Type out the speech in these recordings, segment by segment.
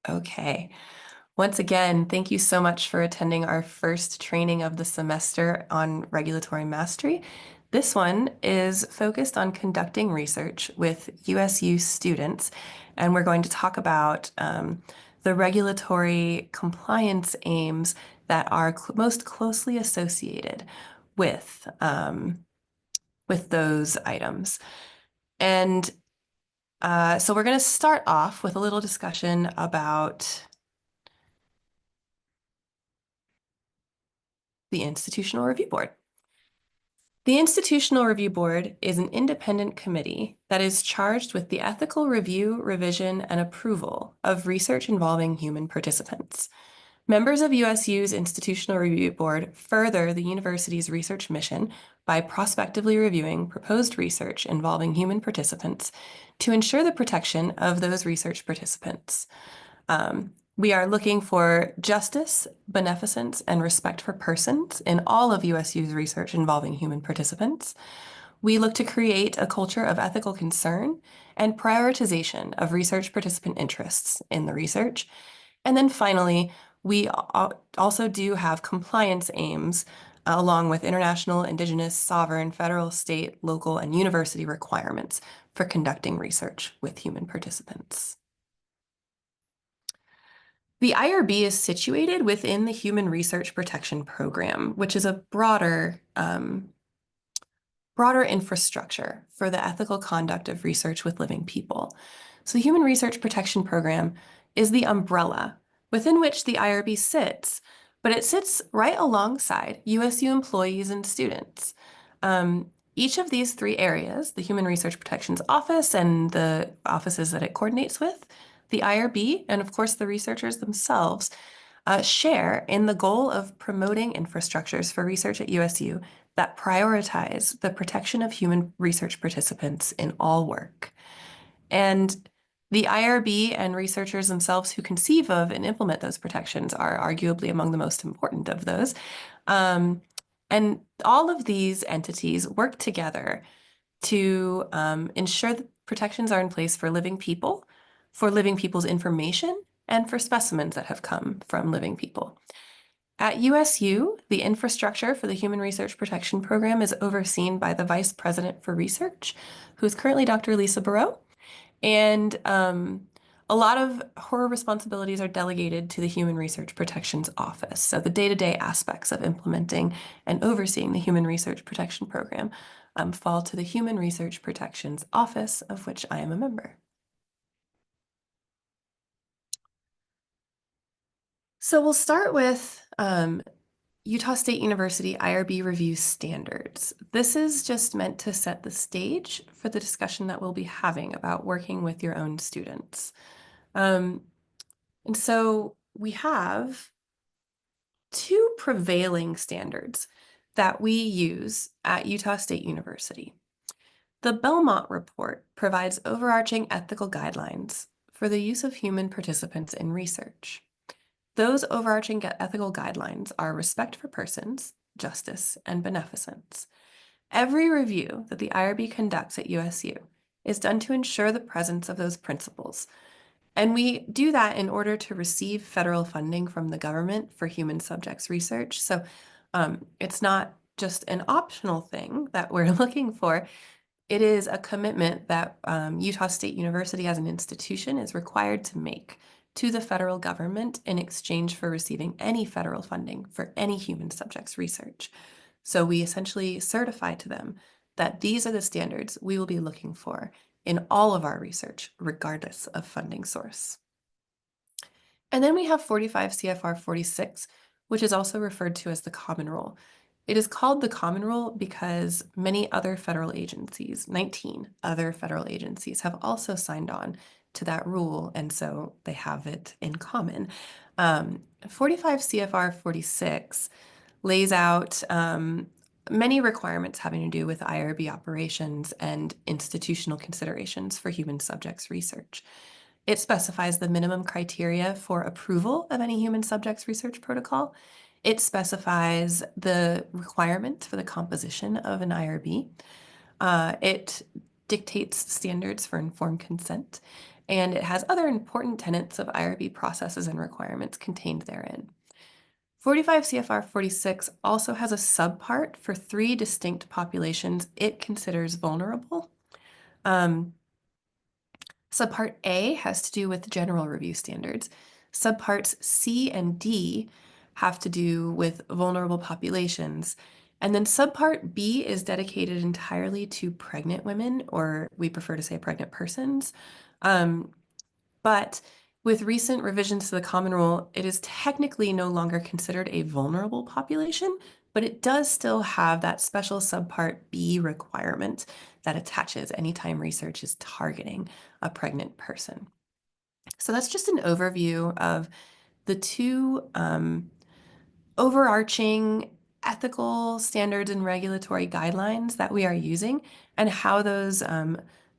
Okay. Once again, thank you so much for attending our first training of the semester on regulatory mastery. This one is focused on conducting research with USU students, and we're going to talk about the regulatory compliance aims that are most closely associated with those items. And so we're going to start off with a little discussion about the Institutional Review Board. The Institutional Review Board is an independent committee that is charged with the ethical review, revision, and approval of research involving human participants. Members of USU's Institutional Review Board further the university's research mission by prospectively reviewing proposed research involving human participants to ensure the protection of those research participants. We are looking for justice, beneficence, and respect for persons in all of USU's research involving human participants. We look to create a culture of ethical concern and prioritization of research participant interests in the research. And then finally, we also do have compliance aims along with international, indigenous, sovereign, federal, state, local, and university requirements for conducting research with human participants. The IRB is situated within the Human Research Protection Program, which is a broader infrastructure for the ethical conduct of research with living people. So the Human Research Protection Program is the umbrella within which the IRB sits, but it sits right alongside USU employees and students. Each of these three areas, the Human Research Protections Office and the offices that it coordinates with, the IRB, and of course the researchers themselves, share in the goal of promoting infrastructures for research at USU that prioritize the protection of human research participants in all work. And the IRB and researchers themselves who conceive of and implement those protections are arguably among the most important of those. And all of these entities work together to ensure that protections are in place for living people, for living people's information, and for specimens that have come from living people. At USU, the infrastructure for the Human Research Protection Program is overseen by the Vice President for Research, who is currently Dr. Lisa Barreau. And a lot of her responsibilities are delegated to the Human Research Protections Office. So the day-to-day aspects of implementing and overseeing the Human Research Protection Program fall to the Human Research Protections Office, of which I am a member. So we'll start with Utah State University IRB review standards. This is just meant to set the stage for the discussion that we'll be having about working with your own students. And so we have two prevailing standards that we use at Utah State University. The Belmont Report provides overarching ethical guidelines for the use of human participants in research. Those overarching ethical guidelines are respect for persons, justice, and beneficence. Every review that the IRB conducts at USU is done to ensure the presence of those principles. And we do that in order to receive federal funding from the government for human subjects research. So it's not just an optional thing that we're looking for. It is a commitment that Utah State University as an institution is required to make to the federal government in exchange for receiving any federal funding for any human subjects research. So we essentially certify to them that these are the standards we will be looking for in all of our research, regardless of funding source. And then we have 45 CFR 46, which is also referred to as the Common Rule. It is called the Common Rule because many other federal agencies, 19 other federal agencies, have also signed on to that rule, and so they have it in common. 45 CFR 46 lays out many requirements having to do with IRB operations and institutional considerations for human subjects research. It specifies the minimum criteria for approval of any human subjects research protocol. It specifies the requirement for the composition of an IRB. It dictates standards for informed consent, and it has other important tenets of IRB processes and requirements contained therein. 45 CFR 46 also has a subpart for three distinct populations it considers vulnerable. Um, Subpart A has to do with general review standards. Subparts C and D have to do with vulnerable populations. And then subpart B is dedicated entirely to pregnant women, or we prefer to say pregnant persons. Um, but with recent revisions to the Common Rule, it is technically no longer considered a vulnerable population, but it does still have that special subpart B requirement that attaches anytime research is targeting a pregnant person. So that's just an overview of the two overarching ethical standards and regulatory guidelines that we are using and how those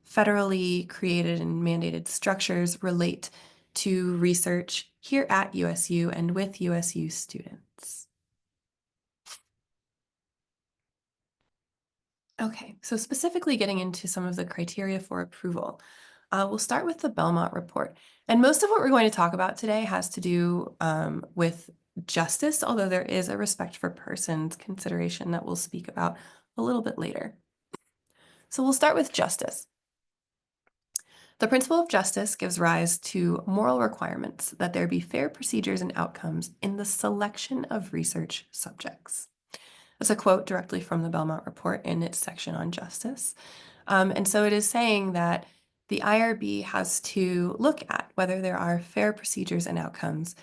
federally created and mandated structures relate to research here at USU and with USU students. Okay, so specifically getting into some of the criteria for approval, we'll start with the Belmont report. And most of what we're going to talk about today has to do with justice, although there is a respect for persons consideration that we'll speak about a little bit later. So we'll start with justice. The principle of justice gives rise to moral requirements that there be fair procedures and outcomes in the selection of research subjects. That's a quote directly from the Belmont report in its section on justice. And so it is saying that the IRB has to look at whether there are fair procedures and outcomes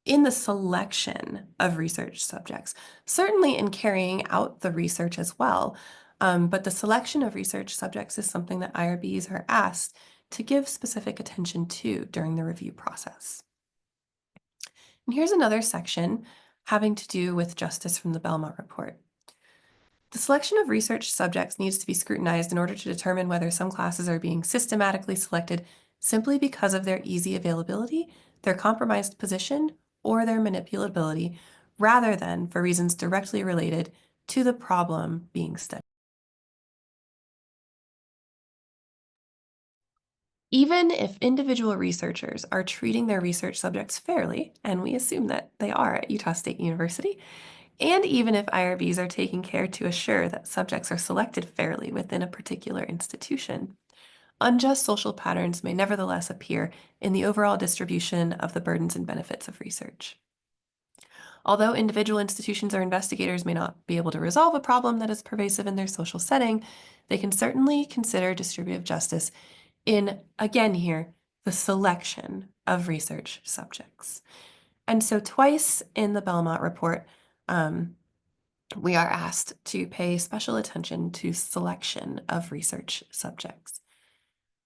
in the selection of research subjects, certainly in carrying out the research as well. But the selection of research subjects is something that IRBs are asked to give specific attention to during the review process. And here's another section having to do with justice from the Belmont report. The selection of research subjects needs to be scrutinized in order to determine whether some classes are being systematically selected simply because of their easy availability, their compromised position, or their manipulability, rather than for reasons directly related to the problem being studied. Even if individual researchers are treating their research subjects fairly, and we assume that they are at Utah State University, and even if IRBs are taking care to assure that subjects are selected fairly within a particular institution, unjust social patterns may nevertheless appear in the overall distribution of the burdens and benefits of research. Although individual institutions or investigators may not be able to resolve a problem that is pervasive in their social setting, they can certainly consider distributive justice in, again here, the selection of research subjects. And so twice in the Belmont report, we are asked to pay special attention to selection of research subjects.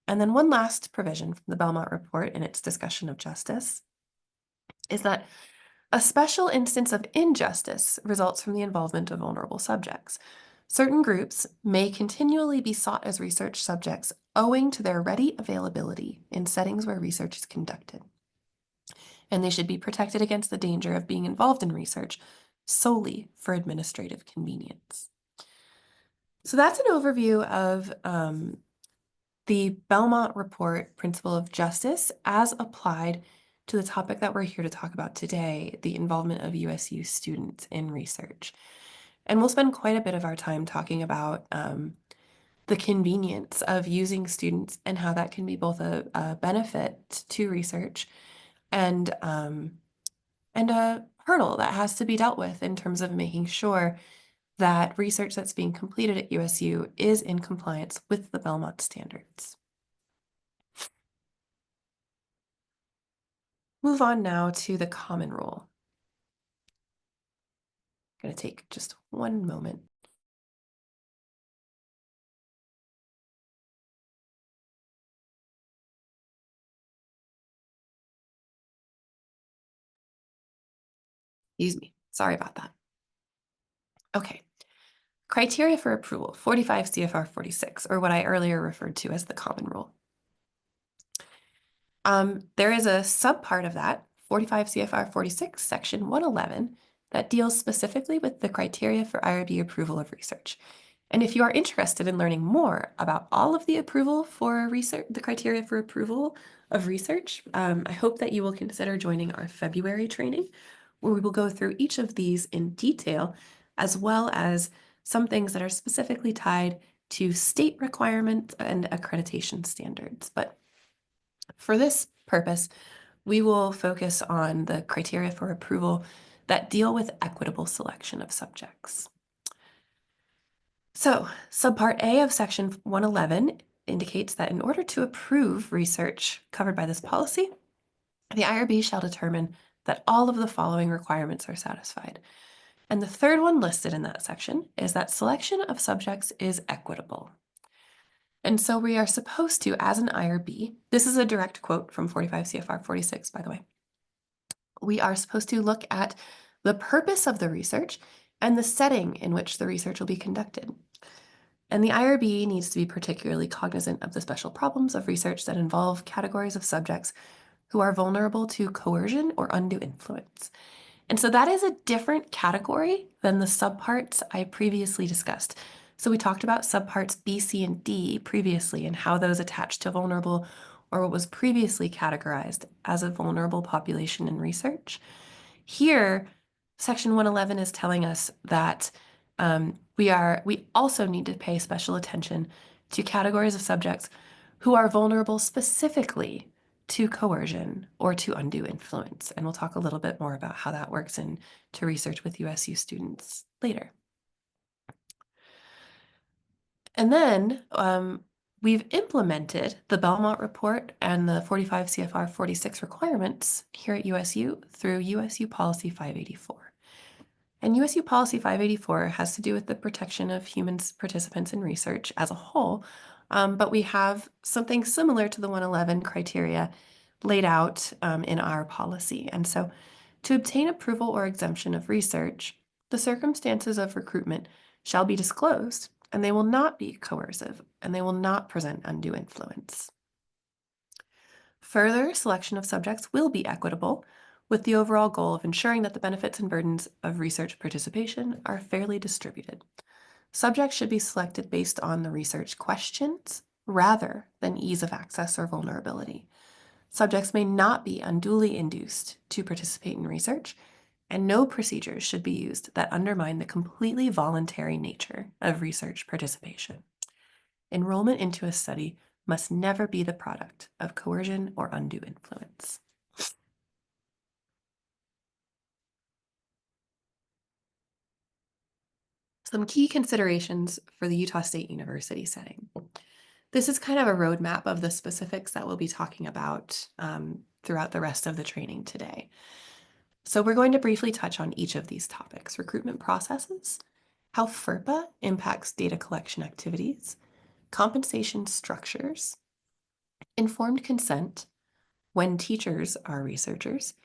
And then one last provision from the Belmont report in its discussion of justice is that a special instance of injustice results from the involvement of vulnerable subjects. Certain groups may continually be sought as research subjects owing to their ready availability in settings where research is conducted. And they should be protected against the danger of being involved in research solely for administrative convenience. So that's an overview of the Belmont Report Principle of Justice as applied to the topic that we're here to talk about today, the involvement of USU students in research. And we'll spend quite a bit of our time talking about the convenience of using students and how that can be both a benefit to research and a hurdle that has to be dealt with in terms of making sure that research that's being completed at USU is in compliance with the Belmont standards. Move on now to the Common Rule. I'm going to take just one moment. Excuse me. Sorry about that. Okay. Criteria for approval, 45 CFR 46, or what I earlier referred to as the Common Rule. There is a subpart of that, 45 CFR 46, section 111, that deals specifically with the criteria for IRB approval of research. And if you are interested in learning more about all of the approval for research, the criteria for approval of research, I hope that you will consider joining our February training, where we will go through each of these in detail, as well as some things that are specifically tied to state requirements and accreditation standards. But for this purpose, we will focus on the criteria for approval that deal with equitable selection of subjects. So, Subpart A of Section 111 indicates that in order to approve research covered by this policy, the IRB shall determine that all of the following requirements are satisfied. And the third one listed in that section is that selection of subjects is equitable. And so we are supposed to, as an IRB, this is a direct quote from 45 CFR 46, by the way. We are supposed to look at the purpose of the research and the setting in which the research will be conducted. And the IRB needs to be particularly cognizant of the special problems of research that involve categories of subjects who are vulnerable to coercion or undue influence. And so that is a different category than the subparts I previously discussed. So we talked about subparts B, C, and D previously and how those attach to vulnerable or what was previously categorized as a vulnerable population in research. Here, Section 111 is telling us that we also need to pay special attention to categories of subjects who are vulnerable specifically to coercion or to undue influence. And we'll talk a little bit more about how that works into research with USU students later. And then we've implemented the Belmont Report and the 45 CFR 46 requirements here at USU through USU Policy 584. And USU Policy 584 has to do with the protection of humans participants in research as a whole, but we have something similar to the 111 criteria laid out in our policy. And so to obtain approval or exemption of research, the circumstances of recruitment shall be disclosed, and they will not be coercive, and they will not present undue influence. Further, selection of subjects will be equitable, with the overall goal of ensuring that the benefits and burdens of research participation are fairly distributed. Subjects should be selected based on the research questions rather than ease of access or vulnerability. Subjects may not be unduly induced to participate in research, and no procedures should be used that undermine the completely voluntary nature of research participation. Enrollment into a study must never be the product of coercion or undue influence. Some key considerations for the Utah State University setting. This is kind of a roadmap of the specifics that we'll be talking about throughout the rest of the training today. So we're going to briefly touch on each of these topics: recruitment processes, how FERPA impacts data collection activities, compensation structures, informed consent when teachers are researchers,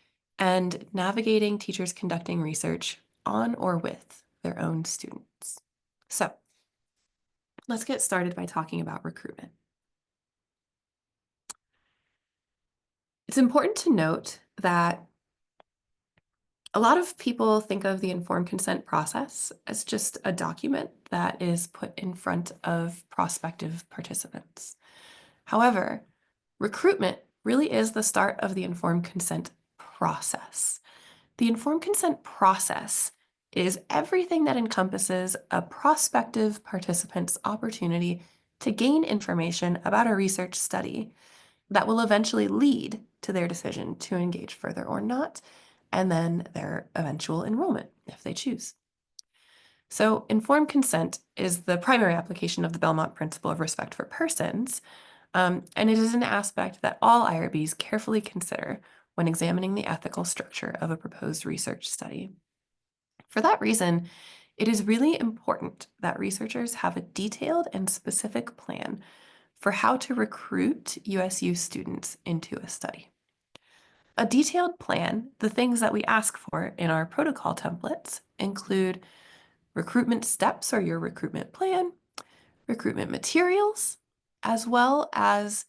and navigating teachers conducting research on or with their own students. So let's get started by talking about recruitment. It's important to note that a lot of people think of the informed consent process as just a document that is put in front of prospective participants. However, recruitment really is the start of the informed consent process. The informed consent process is everything that encompasses a prospective participant's opportunity to gain information about a research study that will eventually lead to their decision to engage further or not, and then their eventual enrollment if they choose. So informed consent is the primary application of the Belmont principle of respect for persons, and it is an aspect that all IRBs carefully consider when examining the ethical structure of a proposed research study. For that reason, it is really important that researchers have a detailed and specific plan for how to recruit USU students into a study. A detailed plan, the things that we ask for in our protocol templates, include recruitment steps or your recruitment plan, recruitment materials, as well as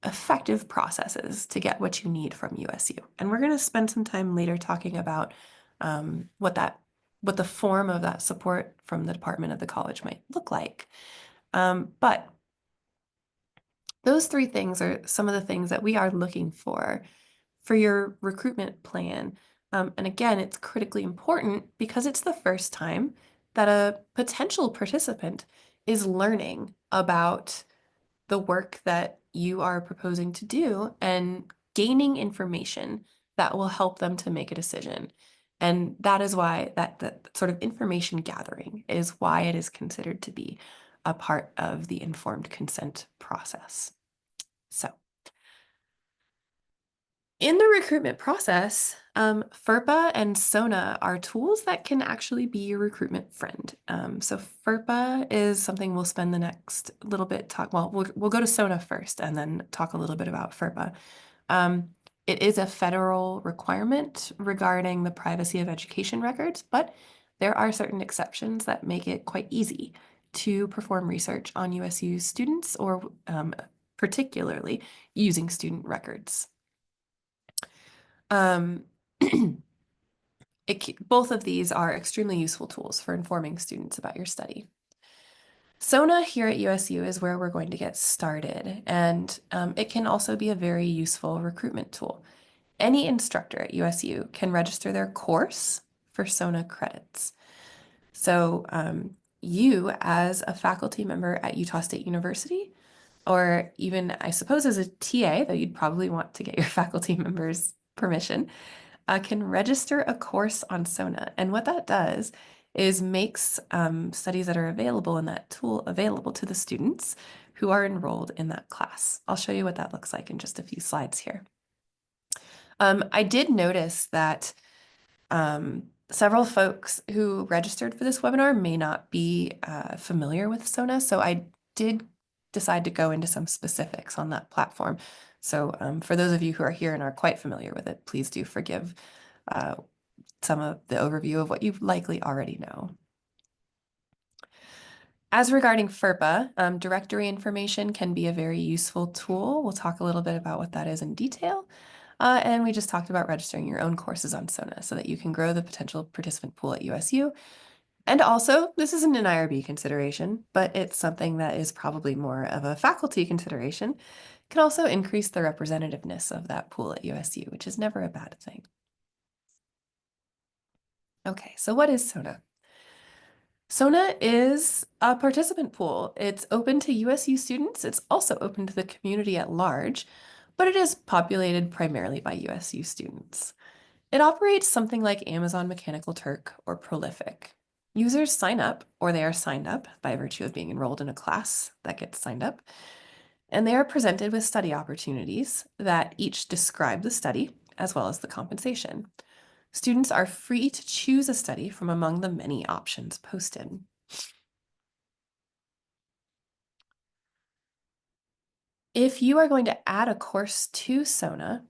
effective processes to get what you need from USU. And we're going to spend some time later talking about what that what the form of that support from the department of the college might look like. But those three things are some of the things that we are looking for your recruitment plan. And again, it's critically important because it's the first time that a potential participant is learning about the work that you are proposing to do and gaining information that will help them to make a decision. And that is why that sort of information gathering is why it is considered to be a part of the informed consent process. So, in the recruitment process, FERPA and SONA are tools that can actually be your recruitment friend. So FERPA is something we'll spend the next little bit we'll go to SONA first and then talk a little bit about FERPA. Um, it is a federal requirement regarding the privacy of education records, but there are certain exceptions that make it quite easy to perform research on USU students or particularly using student records. Um, both of these are extremely useful tools for informing students about your study. SONA here at USU is where we're going to get started, and it can also be a very useful recruitment tool. Any instructor at USU can register their course for SONA credits. So you, as a faculty member at Utah State University, or even, I suppose, as a TA, though you'd probably want to get your faculty members' permission, can register a course on SONA. And what that does is makes studies that are available in that tool available to the students who are enrolled in that class. I'll show you what that looks like in just a few slides here. I did notice that several folks who registered for this webinar may not be familiar with SONA, so I did decide to go into some specifics on that platform. So for those of you who are here and are quite familiar with it, please do forgive some of the overview of what you likely already know. As regarding FERPA, directory information can be a very useful tool. We'll talk a little bit about what that is in detail. And we just talked about registering your own courses on SONA so that you can grow the potential participant pool at USU. And also, this isn't an IRB consideration, but it's something that is probably more of a faculty consideration. It can also increase the representativeness of that pool at USU, which is never a bad thing. Okay, so what is SONA? SONA is a participant pool. It's open to USU students. It's also open to the community at large, but it is populated primarily by USU students. It operates something like Amazon Mechanical Turk or Prolific. Users sign up, or they are signed up by virtue of being enrolled in a class that gets signed up, and they are presented with study opportunities that each describe the study as well as the compensation. Students are free to choose a study from among the many options posted. If you are going to add a course to SONA,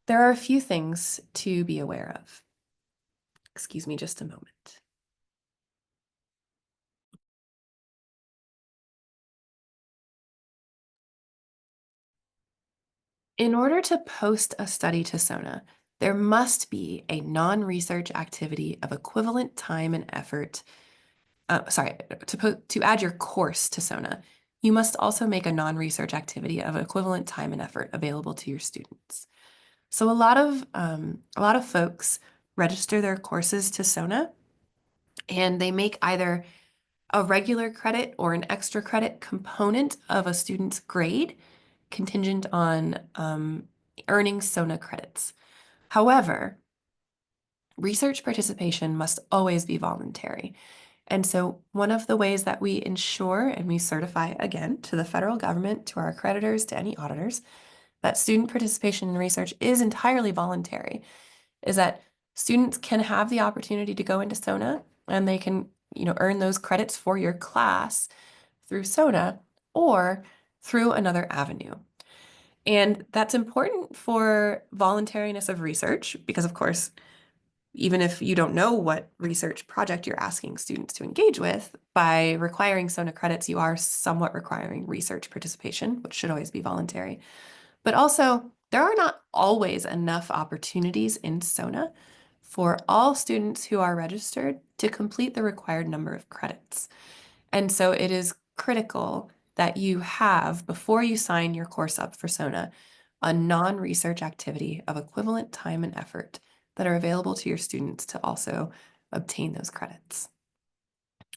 there are a few things to be aware of. Excuse me just a moment. In order to post a study to SONA, there must be a non-research activity of equivalent time and effort. To add your course to SONA, you must also make a non-research activity of equivalent time and effort available to your students. So a lot of folks register their courses to SONA, and they make either a regular credit or an extra credit component of a student's grade contingent on earning SONA credits. However, research participation must always be voluntary. And so one of the ways that we ensure and we certify again to the federal government, to our accreditors, to any auditors, that student participation in research is entirely voluntary, is that students can have the opportunity to go into SONA and they can, earn those credits for your class through SONA or through another avenue. And that's important for voluntariness of research because, of course, even if you don't know what research project you're asking students to engage with, by requiring SONA credits, you are somewhat requiring research participation, which should always be voluntary. But also, there are not always enough opportunities in SONA for all students who are registered to complete the required number of credits. And so it is critical that you have, before you sign your course up for SONA, a non-research activity of equivalent time and effort that are available to your students to also obtain those credits.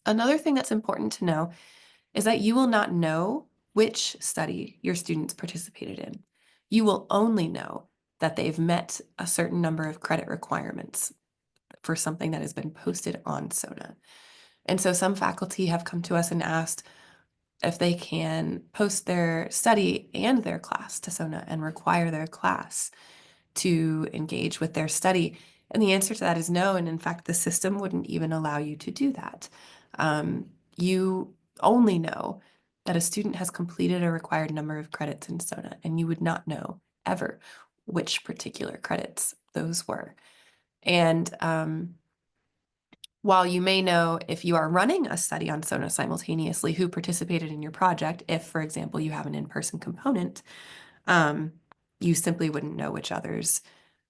Another thing that's important to know is that you will not know which study your students participated in. You will only know that they've met a certain number of credit requirements for something that has been posted on SONA. And so some faculty have come to us and asked if they can post their study and their class to SONA and require their class to engage with their study. And the answer to that is no. And in fact, the system wouldn't even allow you to do that. You only know that a student has completed a required number of credits in SONA, and you would not know ever which particular credits those were. And while you may know, if you are running a study on SONA simultaneously, who participated in your project, if, for example, you have an in-person component, you simply wouldn't know which others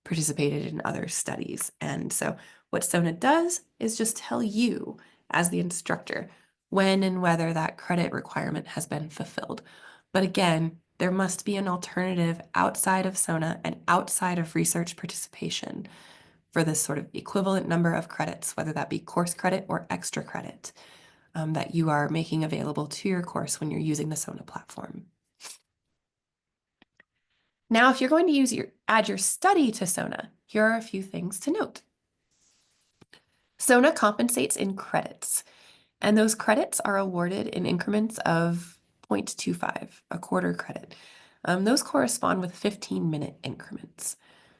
participated in other studies. And so what SONA does is just tell you, as the instructor, when and whether that credit requirement has been fulfilled. But again, there must be an alternative outside of SONA and outside of research participation for this sort of equivalent number of credits, whether that be course credit or extra credit, that you are making available to your course when you're using the SONA platform. Now, if you're going to add your study to SONA, here are a few things to note. SONA compensates in credits, and those credits are awarded in increments of 0.25, a quarter credit. Those correspond with 15-minute increments.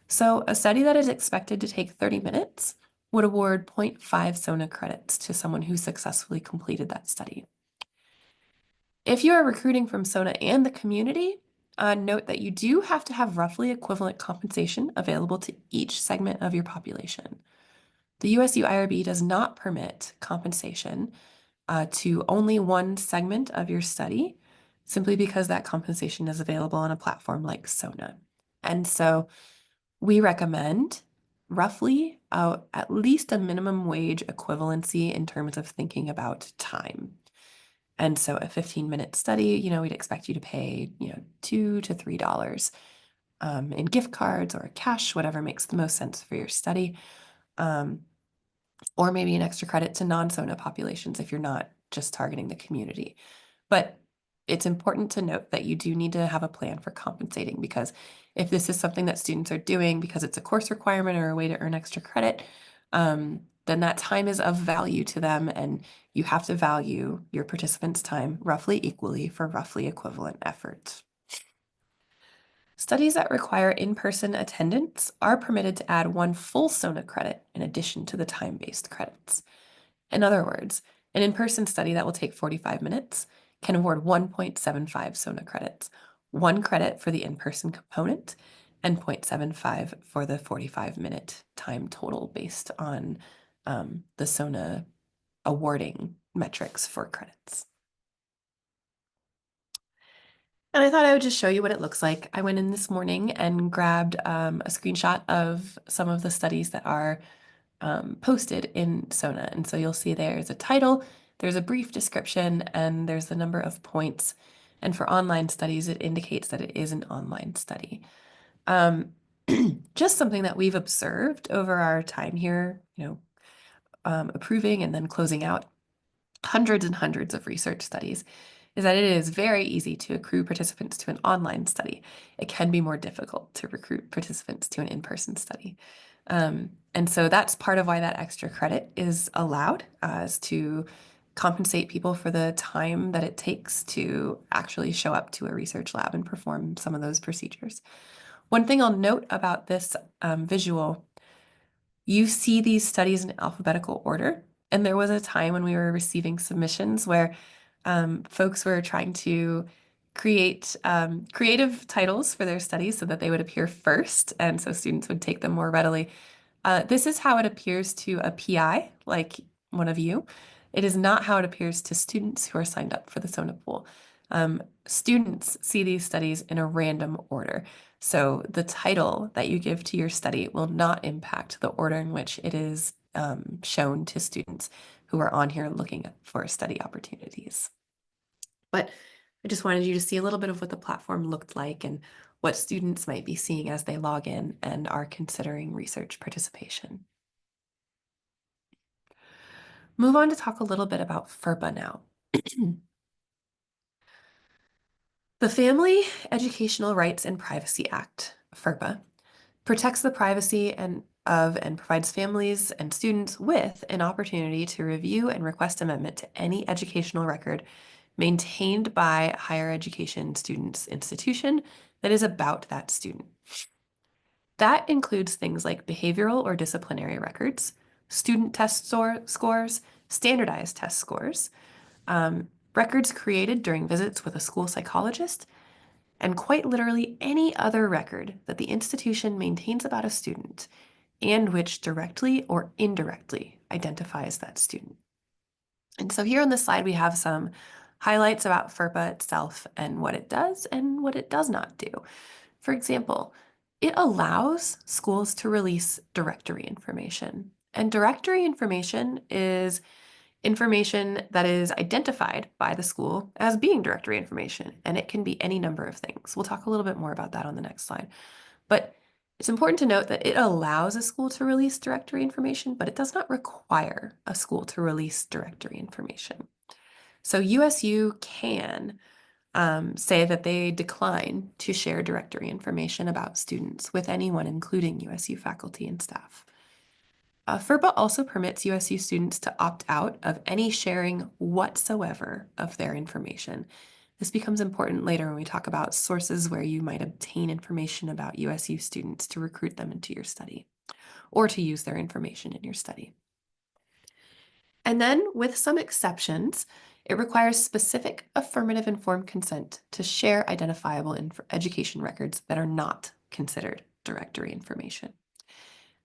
So a study that is expected to take 30 minutes would award 0.5 SONA credits to someone who successfully completed that study. If you are recruiting from SONA and the community, note that you do have to have roughly equivalent compensation available to each segment of your population. The USU IRB does not permit compensation to only one segment of your study, simply because that compensation is available on a platform like SONA. And so we recommend roughly at least a minimum wage equivalency in terms of thinking about time. And so a 15-minute study, we'd expect you to pay, $2 to $3 in gift cards or cash, whatever makes the most sense for your study. Or maybe an extra credit to non-SONA populations if you're not just targeting the community. But it's important to note that you do need to have a plan for compensating, because if this is something that students are doing because it's a course requirement or a way to earn extra credit, then that time is of value to them, and you have to value your participants' time roughly equally for roughly equivalent effort. Studies that require in-person attendance are permitted to add one full SONA credit in addition to the time-based credits. In other words, an in-person study that will take 45 minutes can award 1.75 SONA credits, 1 credit for the in-person component and 0.75 for the 45-minute time total based on the SONA awarding metrics for credits. And I thought I would just show you what it looks like. I went in this morning and grabbed a screenshot of some of the studies that are posted in SONA. And so you'll see there's a title, there's a brief description, and there's the number of points. And for online studies, it indicates that it is an online study. Just something that we've observed over our time here, approving and then closing out hundreds and hundreds of research studies, is that it is very easy to accrue participants to an online study. It can be more difficult to recruit participants to an in-person study. And so that's part of why that extra credit is allowed, is to compensate people for the time that it takes to actually show up to a research lab and perform some of those procedures. One thing I'll note about this visual, you see these studies in alphabetical order. And there was a time when we were receiving submissions where folks were trying to create creative titles for their studies so that they would appear first, and so students would take them more readily. This is how it appears to a PI, like one of you. It is not how it appears to students who are signed up for the SONA pool. Students see these studies in a random order. So the title that you give to your study will not impact the order in which it is shown to students who are on here looking for study opportunities. But I just wanted you to see a little bit of what the platform looked like and what students might be seeing as they log in and are considering research participation. Move on to talk a little bit about FERPA now. The Family Educational Rights and Privacy Act, FERPA, protects the privacy and provides families and students with an opportunity to review and request amendment to any educational record maintained by a higher education student's institution that is about that student. That includes things like behavioral or disciplinary records, student test scores, standardized test scores, records created during visits with a school psychologist, and quite literally any other record that the institution maintains about a student and which directly or indirectly identifies that student. And so here on this slide, we have some highlights about FERPA itself and what it does and what it does not do. For example, it allows schools to release directory information. And directory information is information that is identified by the school as being directory information, and it can be any number of things. We'll talk a little bit more about that on the next slide. But it's important to note that it allows a school to release directory information, but it does not require a school to release directory information. So USU can say that they decline to share directory information about students with anyone, including USU faculty and staff. FERPA also permits USU students to opt out of any sharing whatsoever of their information. This becomes important later when we talk about sources where you might obtain information about USU students to recruit them into your study or to use their information in your study. And then, with some exceptions, it requires specific affirmative informed consent to share identifiable education records that are not considered directory information.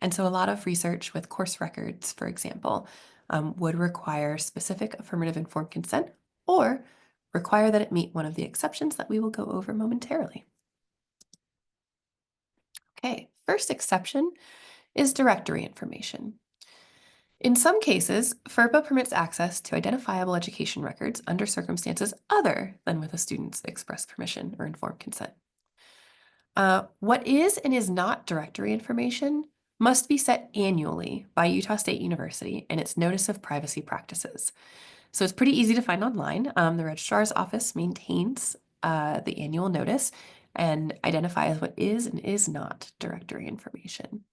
And so a lot of research with course records, for example, would require specific affirmative informed consent or require that it meet one of the exceptions that we will go over momentarily. Okay, first exception is directory information. In some cases, FERPA permits access to identifiable education records under circumstances other than with a student's express permission or informed consent. What is and is not directory information must be set annually by Utah State University in its Notice of Privacy Practices. So it's pretty easy to find online. The registrar's office maintains the annual notice and identifies what is and is not directory information.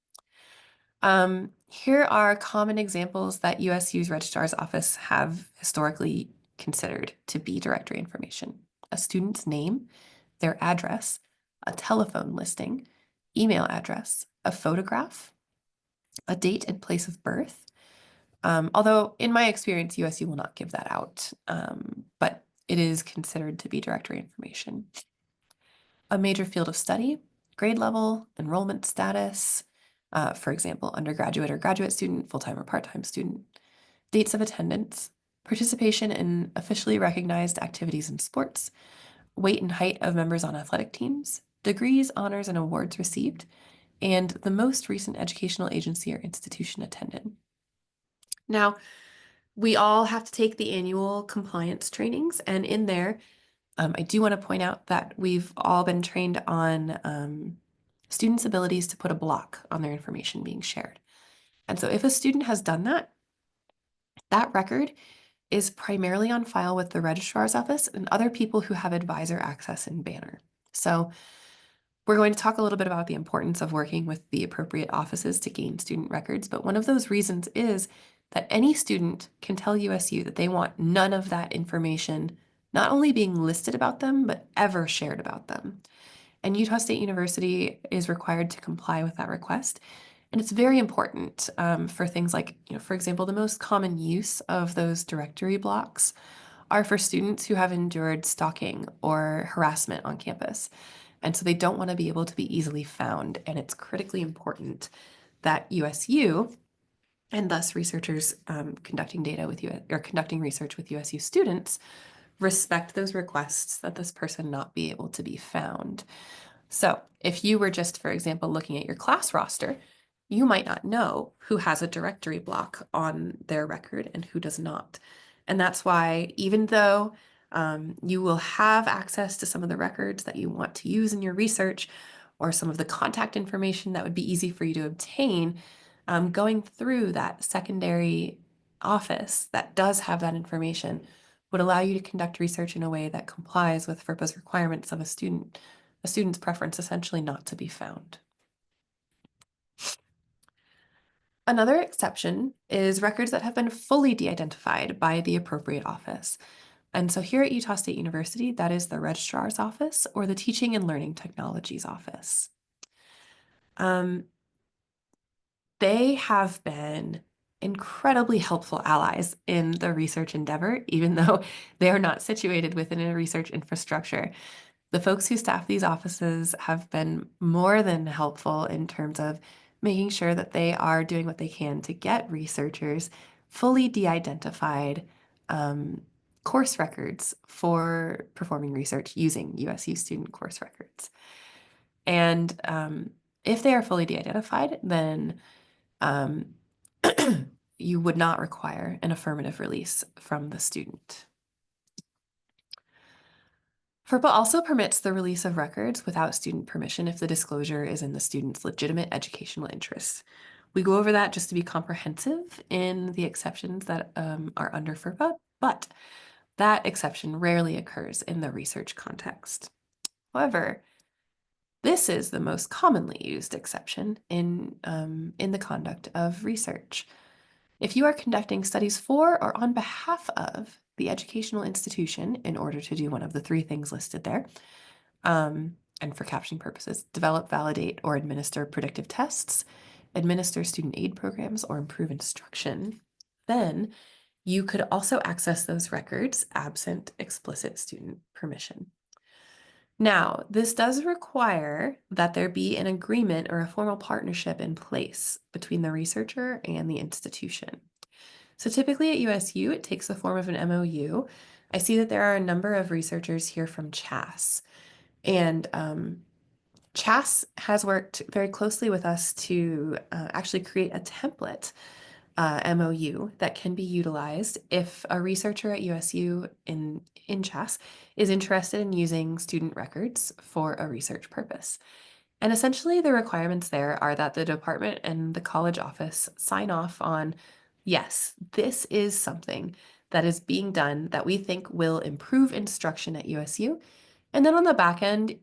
Here are common examples that USU's registrar's office have historically considered to be directory information: a student's name, their address, a telephone listing, email address, a photograph, a date and place of birth. Although in my experience, USU will not give that out, but it is considered to be directory information. A major field of study, grade level, enrollment status, for example, undergraduate or graduate student, full-time or part-time student, dates of attendance, participation in officially recognized activities and sports, weight and height of members on athletic teams, degrees, honors, and awards received, and the most recent educational agency or institution attended. Now, we all have to take the annual compliance trainings, and in there, I do want to point out that we've all been trained on students' abilities to put a block on their information being shared. And so if a student has done that, that record is primarily on file with the registrar's office and other people who have advisor access in Banner. So we're going to talk a little bit about the importance of working with the appropriate offices to gain student records, but one of those reasons is that any student can tell USU that they want none of that information not only being listed about them, but ever shared about them. And Utah State University is required to comply with that request. And it's very important for things like, for example, the most common use of those directory blocks are for students who have endured stalking or harassment on campus. And so they don't want to be able to be easily found. And it's critically important that USU, and thus researchers conducting research with USU students, respect those requests that this person not be able to be found. So if you were just, for example, looking at your class roster, you might not know who has a directory block on their record and who does not. And that's why, even though you will have access to some of the records that you want to use in your research or some of the contact information that would be easy for you to obtain, going through that secondary office that does have that information would allow you to conduct research in a way that complies with FERPA's requirements of a student's preference essentially not to be found. Another exception is records that have been fully de-identified by the appropriate office. And so here at Utah State University, that is the Registrar's Office or the Teaching and Learning Technologies Office. They have been incredibly helpful allies in the research endeavor, even though they are not situated within a research infrastructure. The folks who staff these offices have been more than helpful in terms of making sure that they are doing what they can to get researchers fully de-identified course records for performing research using USU student course records. And if they are fully de-identified, then um, you would not require an affirmative release from the student. FERPA also permits the release of records without student permission if the disclosure is in the student's legitimate educational interests. We go over that just to be comprehensive in the exceptions that are under FERPA, but that exception rarely occurs in the research context. However, this is the most commonly used exception in the conduct of research. If you are conducting studies for or on behalf of the educational institution in order to do one of the three things listed there, and for captioning purposes, develop, validate, or administer predictive tests, administer student aid programs, or improve instruction, then you could also access those records absent explicit student permission. Now, this does require that there be an agreement or a formal partnership in place between the researcher and the institution. So typically at USU, it takes the form of an MOU. I see that there are a number of researchers here from CHAS, and CHAS has worked very closely with us to actually create a template MOU that can be utilized if a researcher at USU in CHAS is interested in using student records for a research purpose. And essentially, the requirements there are that the department and the college office sign off on, yes, this is something that is being done that we think will improve instruction at USU. And then on the back end,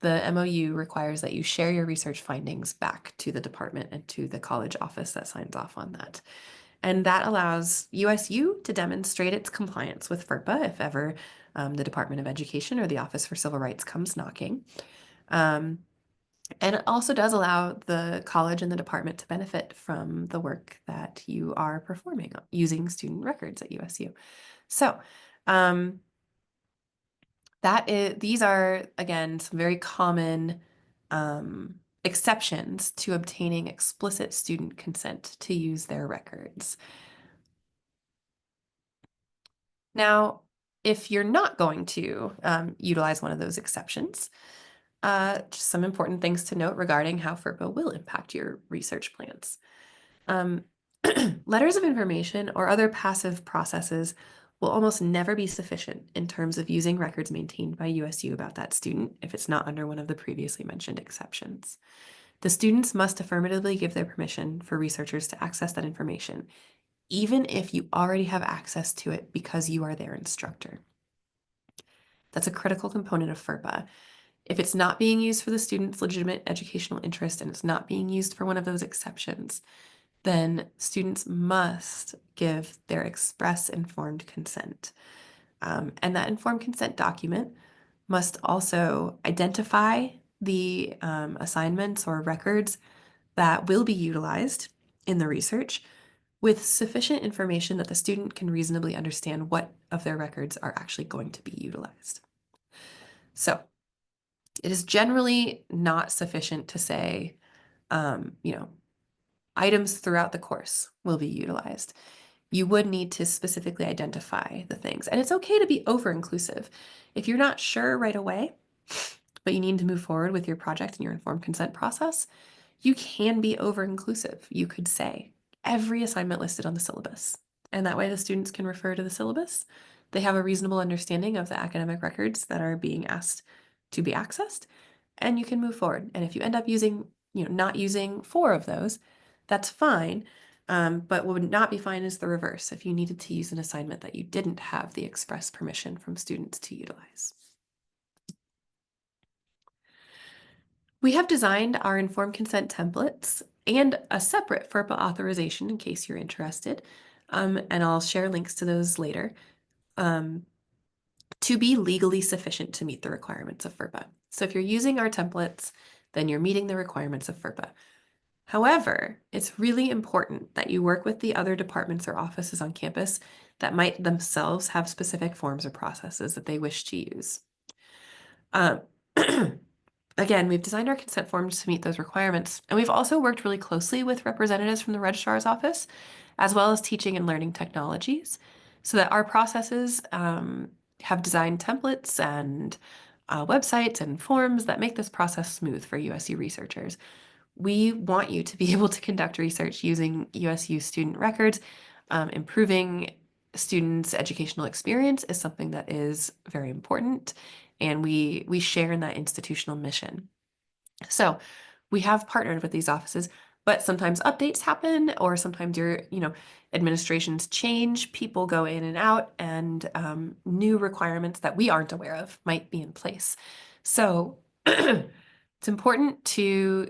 the MOU requires that you share your research findings back to the department and to the college office that signs off on that. And that allows USU to demonstrate its compliance with FERPA if ever the Department of Education or the Office for Civil Rights comes knocking. And it also does allow the college and the department to benefit from the work that you are performing using student records at USU. So these are, again, some very common exceptions to obtaining explicit student consent to use their records. Now, if you're not going to utilize one of those exceptions, just some important things to note regarding how FERPA will impact your research plans. Letters of information or other passive processes will almost never be sufficient in terms of using records maintained by USU about that student if it's not under one of the previously mentioned exceptions. The students must affirmatively give their permission for researchers to access that information, even if you already have access to it because you are their instructor. That's a critical component of FERPA. If it's not being used for the student's legitimate educational interest and it's not being used for one of those exceptions, then students must give their express informed consent. And that informed consent document must also identify the assignments or records that will be utilized in the research with sufficient information that the student can reasonably understand what of their records are actually going to be utilized. So it is generally not sufficient to say, items throughout the course will be utilized. you would need to specifically identify the things. And it's okay to be over-inclusive. If you're not sure right away, but you need to move forward with your project and your informed consent process, you can be over-inclusive. You could say every assignment listed on the syllabus. And that way the students can refer to the syllabus. They have a reasonable understanding of the academic records that are being asked to be accessed, and you can move forward. And if you end up using, not using 4 of those, that's fine. But what would not be fine is the reverse, if you needed to use an assignment that you didn't have the express permission from students to utilize. We have designed our informed consent templates and a separate FERPA authorization in case you're interested, and I'll share links to those later, to be legally sufficient to meet the requirements of FERPA. So if you're using our templates, then you're meeting the requirements of FERPA. However, it's really important that you work with the other departments or offices on campus that might themselves have specific forms or processes that they wish to use. Again, we've designed our consent forms to meet those requirements, and we've also worked really closely with representatives from the registrar's office, as well as teaching and learning technologies, so that our processes have designed templates and websites and forms that make this process smooth for USU researchers. We want you to be able to conduct research using USU student records. Improving students' educational experience is something that is very important, and we share in that institutional mission. So we have partnered with these offices, but sometimes updates happen, or sometimes administrations change, people go in and out, and new requirements that we aren't aware of might be in place. So it's important to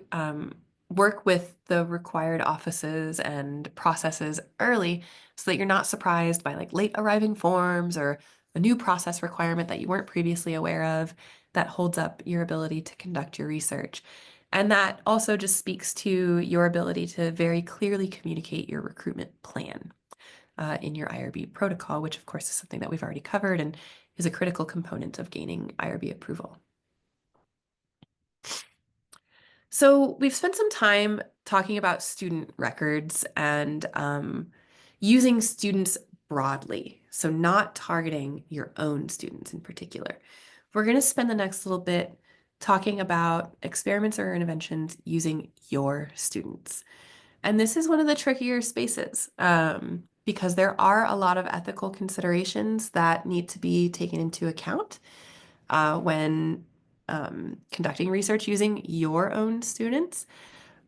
work with the required offices and processes early so that you're not surprised by like late arriving forms or a new process requirement that you weren't previously aware of that holds up your ability to conduct your research. And that also just speaks to your ability to very clearly communicate your recruitment plan in your IRB protocol, which of course is something that we've already covered and is a critical component of gaining IRB approval. So we've spent some time talking about student records and using students broadly, so not targeting your own students in particular. We're going to spend the next little bit talking about experiments or interventions using your students. And this is one of the trickier spaces because there are a lot of ethical considerations that need to be taken into account when conducting research using your own students.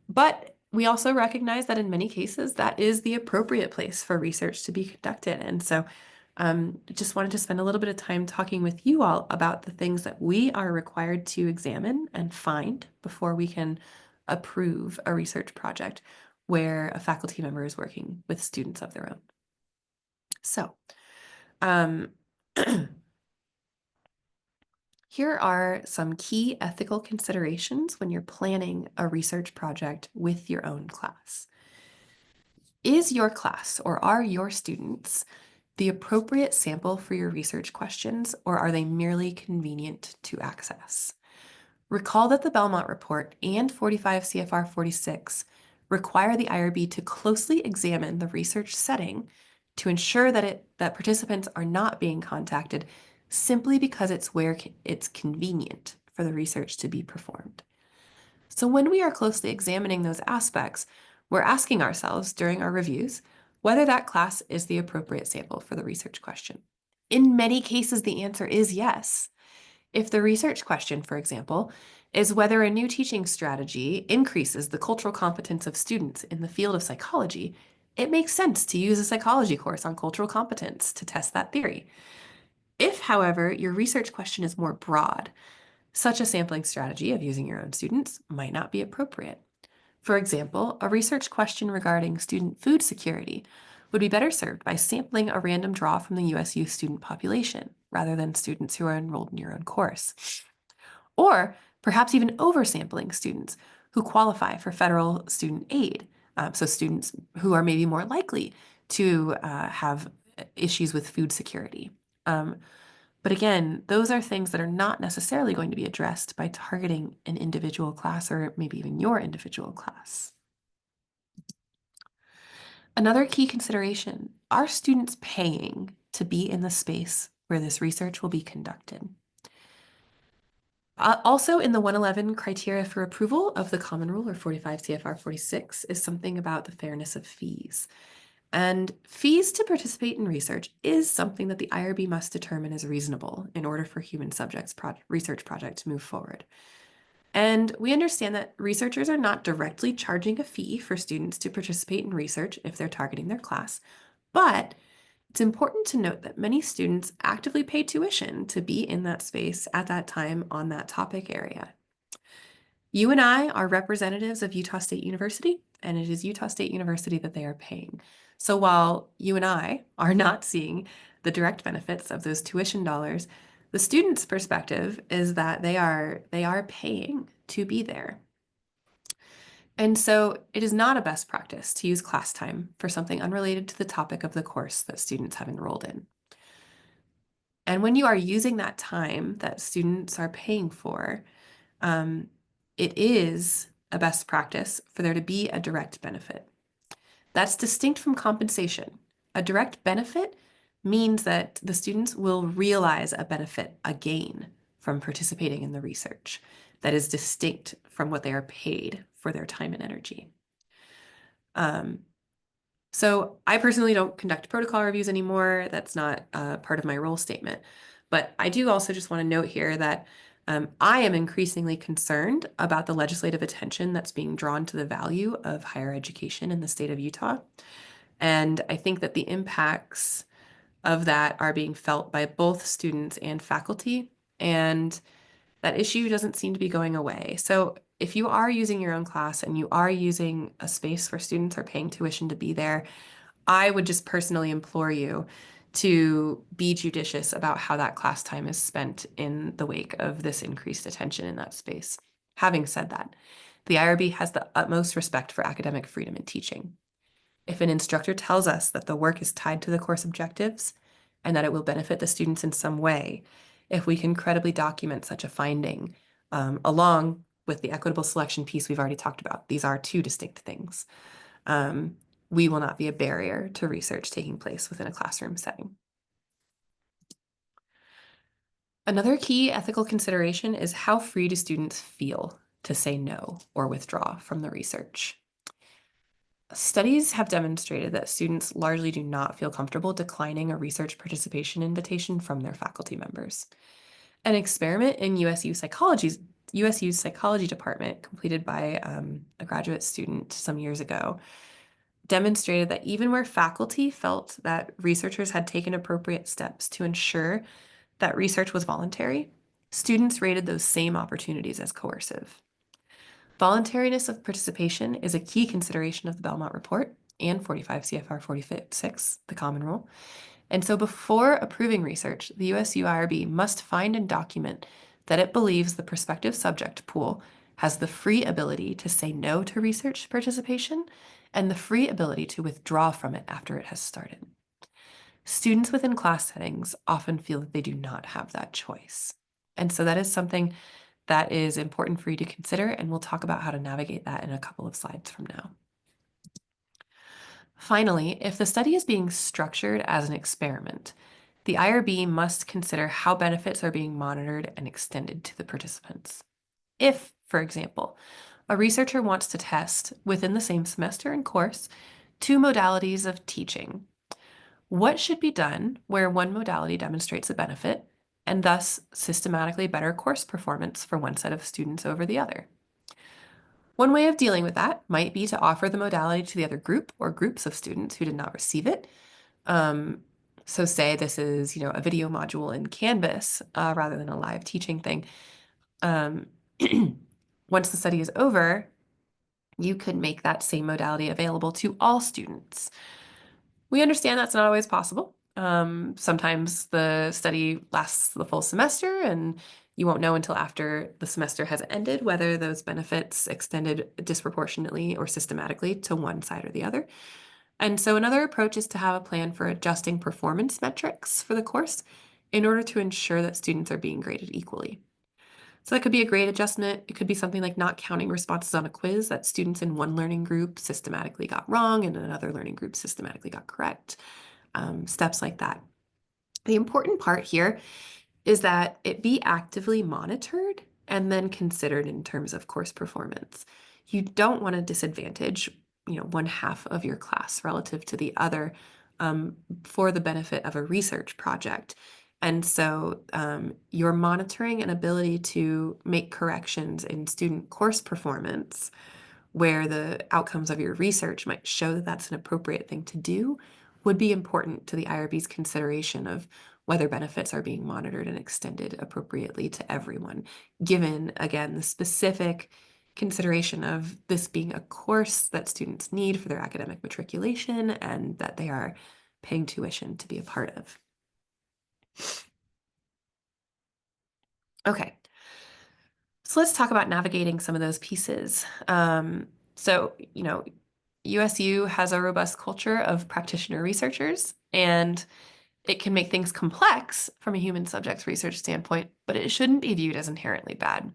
But we also recognize that in many cases, that is the appropriate place for research to be conducted. And so just wanted to spend a little bit of time talking with you all about the things that we are required to examine and find before we can approve a research project where a faculty member is working with students of their own. So here are some key ethical considerations when you're planning a research project with your own class. Is your class or are your students the appropriate sample for your research questions, or are they merely convenient to access? Recall that the Belmont Report and 45 CFR 46 require the IRB to closely examine the research setting to ensure that participants are not being contacted simply because it's where it's convenient for the research to be performed. So when we are closely examining those aspects, we're asking ourselves during our reviews whether that class is the appropriate sample for the research question. In many cases, the answer is yes. If the research question, for example, is whether a new teaching strategy increases the cultural competence of students in the field of psychology, it makes sense to use a psychology course on cultural competence to test that theory. If, however, your research question is more broad, such a sampling strategy of using your own students might not be appropriate. For example, a research question regarding student food security would be better served by sampling a random draw from the USU student population rather than students who are enrolled in your own course. Or perhaps even oversampling students who qualify for federal student aid, so students who are maybe more likely to have issues with food security. But again, those are things that are not necessarily going to be addressed by targeting an individual class or maybe even your individual class. Another key consideration are students paying to be in the space where this research will be conducted? Also in the 111 criteria for approval of the Common Rule, or 45 CFR 46, is something about the fairness of fees. And fees to participate in research is something that the IRB must determine is reasonable in order for human subjects research project to move forward. And we understand that researchers are not directly charging a fee for students to participate in research if they're targeting their class, but it's important to note that many students actively pay tuition to be in that space at that time on that topic area. You and I are representatives of Utah State University, and it is Utah State University that they are paying. So while you and I are not seeing the direct benefits of those tuition dollars, the student's perspective is that they are paying to be there. And so it is not a best practice to use class time for something unrelated to the topic of the course that students have enrolled in. And when you are using that time that students are paying for, it is a best practice for there to be a direct benefit. That's distinct from compensation. A direct benefit means that the students will realize a benefit, a gain from participating in the research that is distinct from what they are paid for their time and energy. So I personally don't conduct protocol reviews anymore. That's not part of my role statement. But I do also just want to note here that I am increasingly concerned about the legislative attention that's being drawn to the value of higher education in the state of Utah. And I think that the impacts of that are being felt by both students and faculty. And that issue doesn't seem to be going away. So if you are using your own class and you are using a space where students are paying tuition to be there, I would just personally implore you to be judicious about how that class time is spent in the wake of this increased attention in that space. Having said that, the IRB has the utmost respect for academic freedom in teaching. If an instructor tells us that the work is tied to the course objectives and that it will benefit the students in some way, if we can credibly document such a finding, along with the equitable selection piece we've already talked about, these are two distinct things, we will not be a barrier to research taking place within a classroom setting. Another key ethical consideration is how free do students feel to say no or withdraw from the research. Studies have demonstrated that students largely do not feel comfortable declining a research participation invitation from their faculty members. An experiment in USU's psychology department, completed by a graduate student some years ago, demonstrated that even where faculty felt that researchers had taken appropriate steps to ensure that research was voluntary, students rated those same opportunities as coercive. Voluntariness of participation is a key consideration of the Belmont Report and 45 CFR 46, the Common Rule. And so before approving research, the USU IRB must find and document that it believes the prospective subject pool has the free ability to say no to research participation and the free ability to withdraw from it after it has started. Students within class settings often feel that they do not have that choice. And so that is something that is important for you to consider, and we'll talk about how to navigate that in a couple of slides from now. Finally, if the study is being structured as an experiment, the IRB must consider how benefits are being monitored and extended to the participants. If, for example, a researcher wants to test within the same semester and course two modalities of teaching, what should be done where one modality demonstrates a benefit and thus systematically better course performance for one set of students over the other? One way of dealing with that might be to offer the modality to the other group or groups of students who did not receive it. So say this is, a video module in Canvas rather than a live teaching thing. Once the study is over, you could make that same modality available to all students. We understand that's not always possible. Sometimes the study lasts the full semester and you won't know until after the semester has ended whether those benefits extended disproportionately or systematically to one side or the other. And so another approach is to have a plan for adjusting performance metrics for the course in order to ensure that students are being graded equally. So that could be a grade adjustment. It could be something like not counting responses on a quiz that students in one learning group systematically got wrong and another learning group systematically got correct. steps like that. The important part here is that it be actively monitored and then considered in terms of course performance. You don't want to disadvantage, one half of your class relative to the other for the benefit of a research project. And so your monitoring and ability to make corrections in student course performance where the outcomes of your research might show that that's an appropriate thing to do would be important to the IRB's consideration of whether benefits are being monitored and extended appropriately to everyone, given, again, the specific consideration of this being a course that students need for their academic matriculation and that they are paying tuition to be a part of. Okay, so let's talk about navigating some of those pieces. So, USU has a robust culture of practitioner researchers, and it can make things complex from a human subjects research standpoint, but it shouldn't be viewed as inherently bad.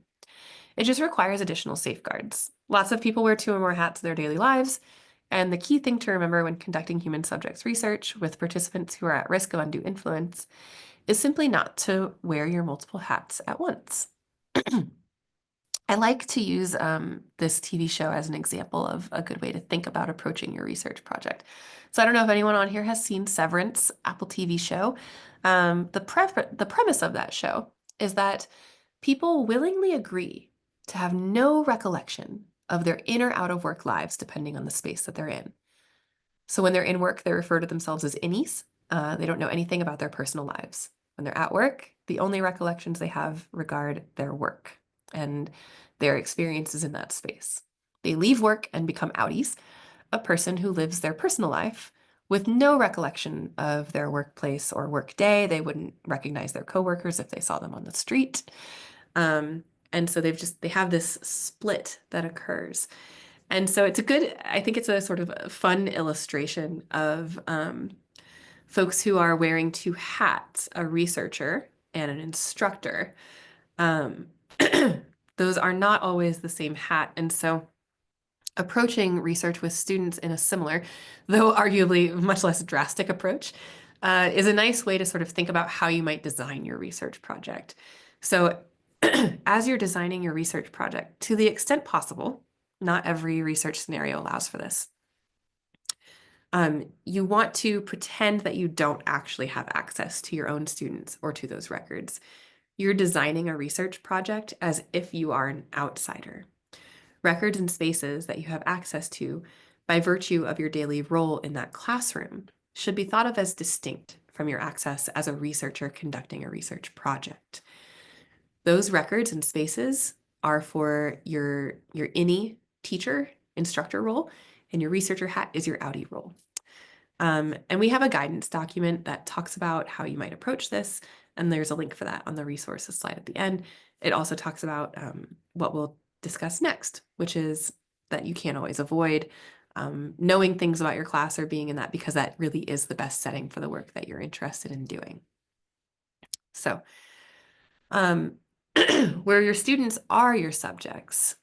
It just requires additional safeguards. Lots of people wear two or more hats in their daily lives, and the key thing to remember when conducting human subjects research with participants who are at risk of undue influence is simply not to wear your multiple hats at once. I like to use this TV show as an example of a good way to think about approaching your research project. So I don't know if anyone on here has seen Severance, Apple TV show. The premise of that show is that people willingly agree to have no recollection of their in or out of work lives, depending on the space that they're in. So when they're in work, they refer to themselves as innies. They don't know anything about their personal lives. When they're at work, the only recollections they have regard their work and their experiences in that space. They leave work and become outies, a person who lives their personal life with no recollection of their workplace or work day. They wouldn't recognize their coworkers if they saw them on the street. And so they have this split that occurs. And so I think it's a sort of a fun illustration of folks who are wearing two hats, a researcher and an instructor. Those are not always the same hat. And so approaching research with students in a similar, though arguably much less drastic approach, is a nice way to sort of think about how you might design your research project. So as you're designing your research project, to the extent possible, not every research scenario allows for this. You want to pretend that you don't actually have access to your own students or to those records. You're designing a research project as if you are an outsider. Records and spaces that you have access to by virtue of your daily role in that classroom should be thought of as distinct from your access as a researcher conducting a research project. Those records and spaces are for your innie teacher, instructor role, and your researcher hat is your outie role. And we have a guidance document that talks about how you might approach this, and there's a link for that on the resources slide at the end. It also talks about what we'll discuss next, which is that you can't always avoid knowing things about your class or being in that, because that really is the best setting for the work that you're interested in doing. So where your students are your subjects,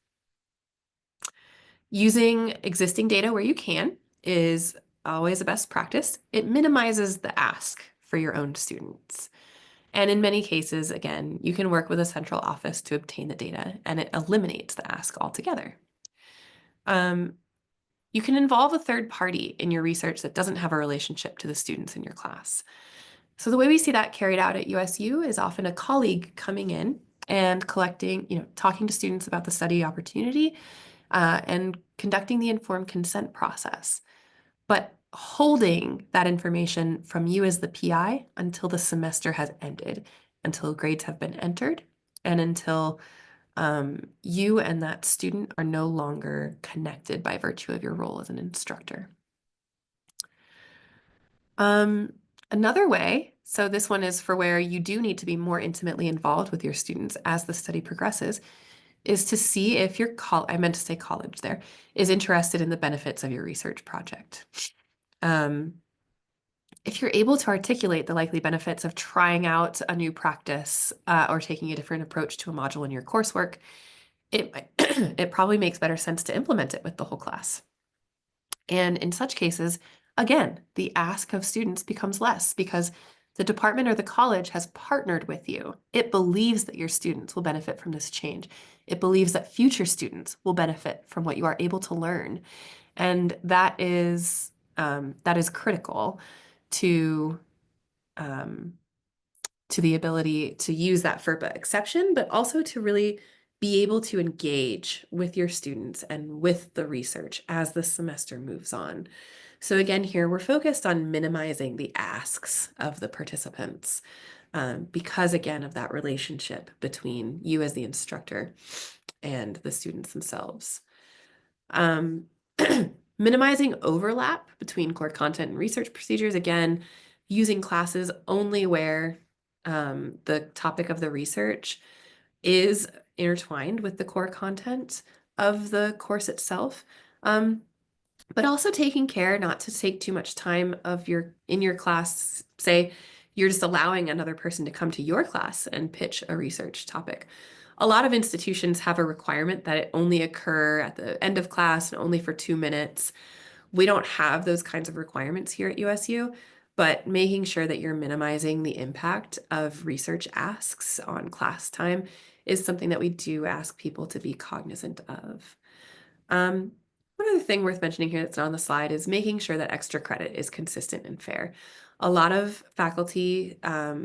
using existing data where you can is always a best practice. It minimizes the ask for your own students. And in many cases, again, you can work with a central office to obtain the data, and it eliminates the ask altogether. You can involve a third party in your research that doesn't have a relationship to the students in your class. So the way we see that carried out at USU is often a colleague coming in and collecting, talking to students about the study opportunity and conducting the informed consent process, but holding that information from you as the PI until the semester has ended, until grades have been entered, and until you and that student are no longer connected by virtue of your role as an instructor. Another way, so this one is for where you do need to be more intimately involved with your students as the study progresses, is to see if your I meant to say college there, is interested in the benefits of your research project. If you're able to articulate the likely benefits of trying out a new practice or taking a different approach to a module in your coursework, it probably makes better sense to implement it with the whole class. And in such cases, again, the ask of students becomes less because the department or the college has partnered with you. It believes that your students will benefit from this change. It believes that future students will benefit from what you are able to learn. And that is critical to um, to the ability to use that FERPA exception, but also to really be able to engage with your students and with the research as the semester moves on. So again, here we're focused on minimizing the asks of the participants because again of that relationship between you as the instructor and the students themselves. Um, minimizing overlap between core content and research procedures, again, using classes only where the topic of the research is intertwined with the core content of the course itself. But also taking care not to take too much time of in your class. Say you're just allowing another person to come to your class and pitch a research topic. A lot of institutions have a requirement that it only occur at the end of class and only for 2 minutes. We don't have those kinds of requirements here at USU, but making sure that you're minimizing the impact of research asks on class time is something that we do ask people to be cognizant of. One other thing worth mentioning here that's not on the slide is making sure that extra credit is consistent and fair. A lot of faculty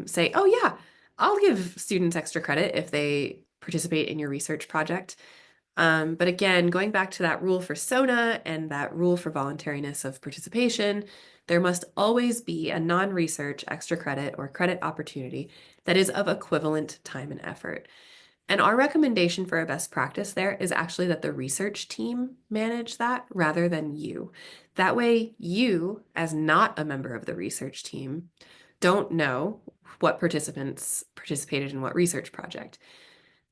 say, oh yeah, I'll give students extra credit if they participate in your research project. But again, going back to that rule for SONA and that rule for voluntariness of participation, there must always be a non-research extra credit or credit opportunity that is of equivalent time and effort. And our recommendation for a best practice there is actually that the research team manage that rather than you. That way, you, as not a member of the research team, don't know what participants participated in what research project.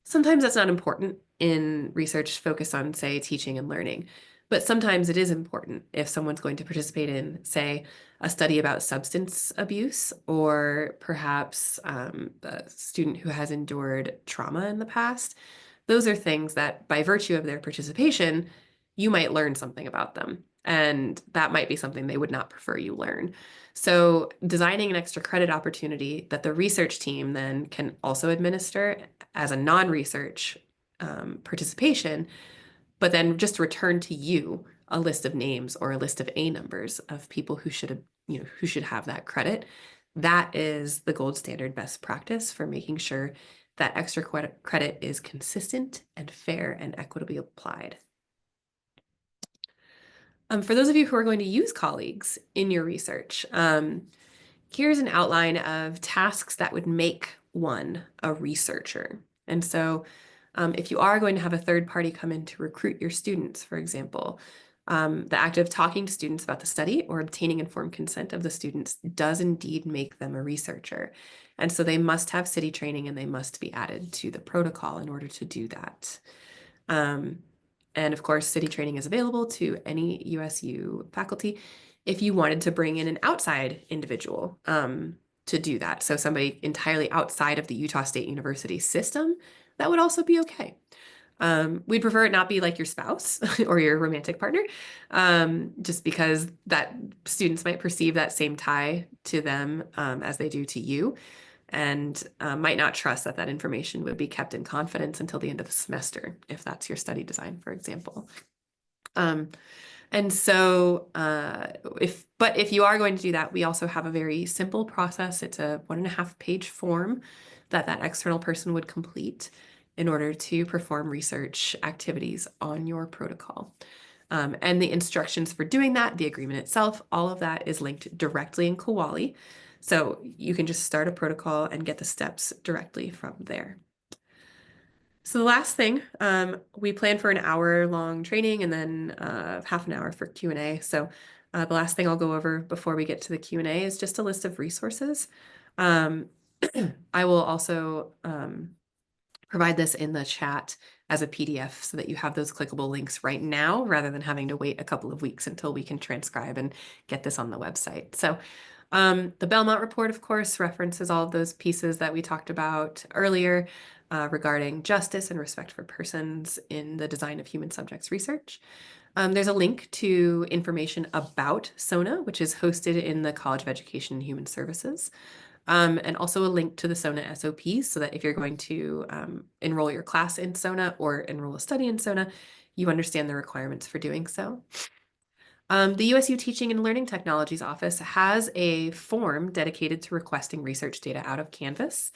Sometimes that's not important in research focused on, say, teaching and learning. But sometimes it is important if someone's going to participate in, say, a study about substance abuse, or perhaps a student who has endured trauma in the past. Those are things that, by virtue of their participation, you might learn something about them. And that might be something they would not prefer you learn. So designing an extra credit opportunity that the research team then can also administer as a non-research participation, but then just return to you a list of names or a list of A numbers of people who should have that credit. That is the gold standard best practice for making sure that extra credit is consistent and fair and equitably applied. For those of you who are going to use colleagues in your research, here's an outline of tasks that would make one a researcher. And so if you are going to have a third party come in to recruit your students, for example, the act of talking to students about the study or obtaining informed consent of the students does indeed make them a researcher. And so they must have city training and they must be added to the protocol in order to do that. And of course, city training is available to any USU faculty if you wanted to bring in an outside individual to do that. So somebody entirely outside of the Utah State University system, that would also be okay. We'd prefer it not be like your spouse or your romantic partner, just because that students might perceive that same tie to them as they do to you, and might not trust that that information would be kept in confidence until the end of the semester, if that's your study design, for example. And so if you are going to do that, we also have a very simple process. It's a 1.5-page form that external person would complete in order to perform research activities on your protocol. And the instructions for doing that, the agreement itself, all of that is linked directly in Kowali. So you can just start a protocol and get the steps directly from there. So the last thing, we plan for an hour-long training and then half an hour for Q&A. So the last thing I'll go over before we get to the Q&A is just a list of resources. I will also provide this in the chat as a PDF so that you have those clickable links right now rather than having to wait a couple of weeks until we can transcribe and get this on the website. So the Belmont report, of course, references all of those pieces that we talked about earlier regarding justice and respect for persons in the design of human subjects research. There's a link to information about SONA, which is hosted in the College of Education and Human Services, and also a link to the SONA SOPs so that if you're going to enroll your class in SONA or enroll a study in SONA, you understand the requirements for doing so. The USU Teaching and Learning Technologies Office has a form dedicated to requesting research data out of Canvas.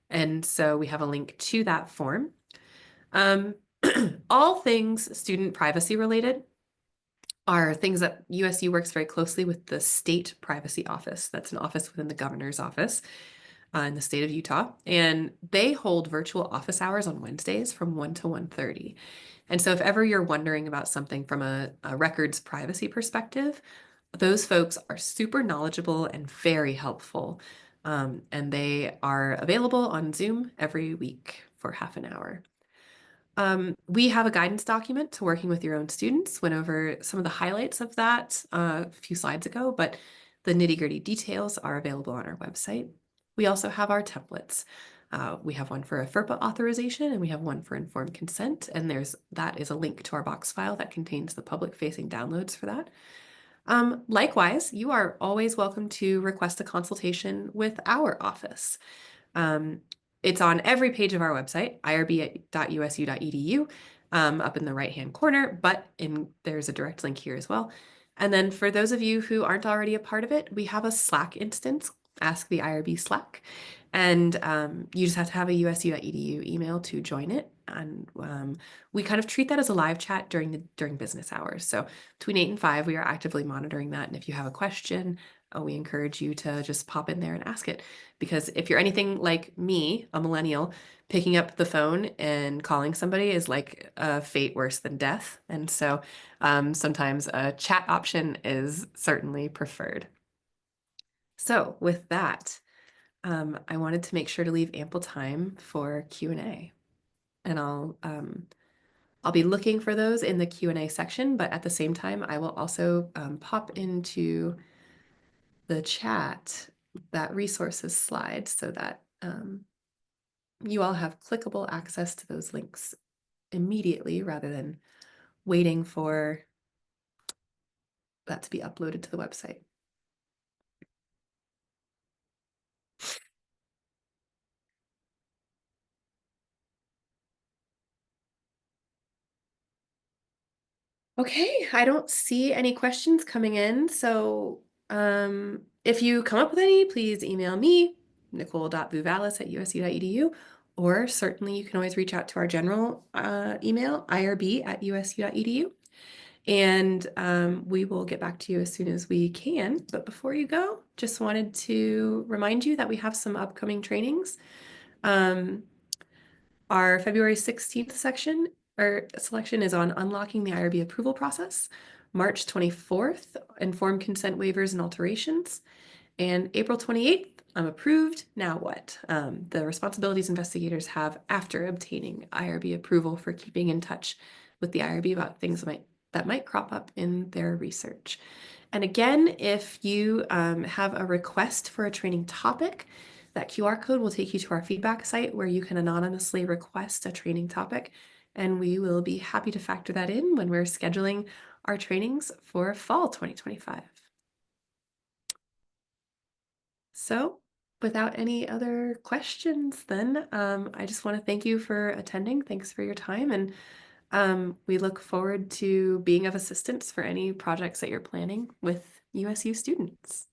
And so we have a link to that form. All things student privacy related are things that USU works very closely with the State Privacy Office. That's an office within the governor's office in the state of Utah. And they hold virtual office hours on Wednesdays from 1 to 1:30. And so if ever you're wondering about something from a records privacy perspective, those folks are super knowledgeable and very helpful. And they are available on Zoom every week for half an hour. We have a guidance document to working with your own students. Went over some of the highlights of that a few slides ago, but the nitty-gritty details are available on our website. We also have our templates. We have one for a FERPA authorization and we have one for informed consent. And that is a link to our box file that contains the public-facing downloads for that. Likewise, you are always welcome to request a consultation with our office. It's on every page of our website, irb.usu.edu, up in the right-hand corner, but there's a direct link here as well. And then for those of you who aren't already a part of it, we have a Slack instance, Ask the IRB Slack. And you just have to have a usu.edu email to join it. And we kind of treat that as a live chat during business hours. So between 8 and 5, we are actively monitoring that. And if you have a question, we encourage you to just pop in there and ask it. Because if you're anything like me, a millennial, picking up the phone and calling somebody is like a fate worse than death. And so sometimes a chat option is certainly preferred. So with that, I wanted to make sure to leave ample time for Q&A. And I'll be looking for those in the Q&A section, but at the same time, I will also pop into the chat that resources slide so that you all have clickable access to those links immediately rather than waiting for that to be uploaded to the website. Okay, I don't see any questions coming in. So if you come up with any, please email me, nicole.vouvalis@usu.edu, or certainly you can always reach out to our general email, irb@usu.edu, and we will get back to you as soon as we can. But before you go, just wanted to remind you that we have some upcoming trainings. Our February 16th selection is on unlocking the IRB approval process. March 24th, informed consent waivers and alterations. And April 28th, I'm approved. Now what? The responsibilities investigators have after obtaining IRB approval for keeping in touch with the IRB about things that might crop up in their research. And again, if you have a request for a training topic, that QR code will take you to our feedback site where you can anonymously request a training topic, and we will be happy to factor that in when we're scheduling our trainings for fall 2025. So without any other questions, then I just want to thank you for attending. Thanks for your time. And we look forward to being of assistance for any projects that you're planning with USU students.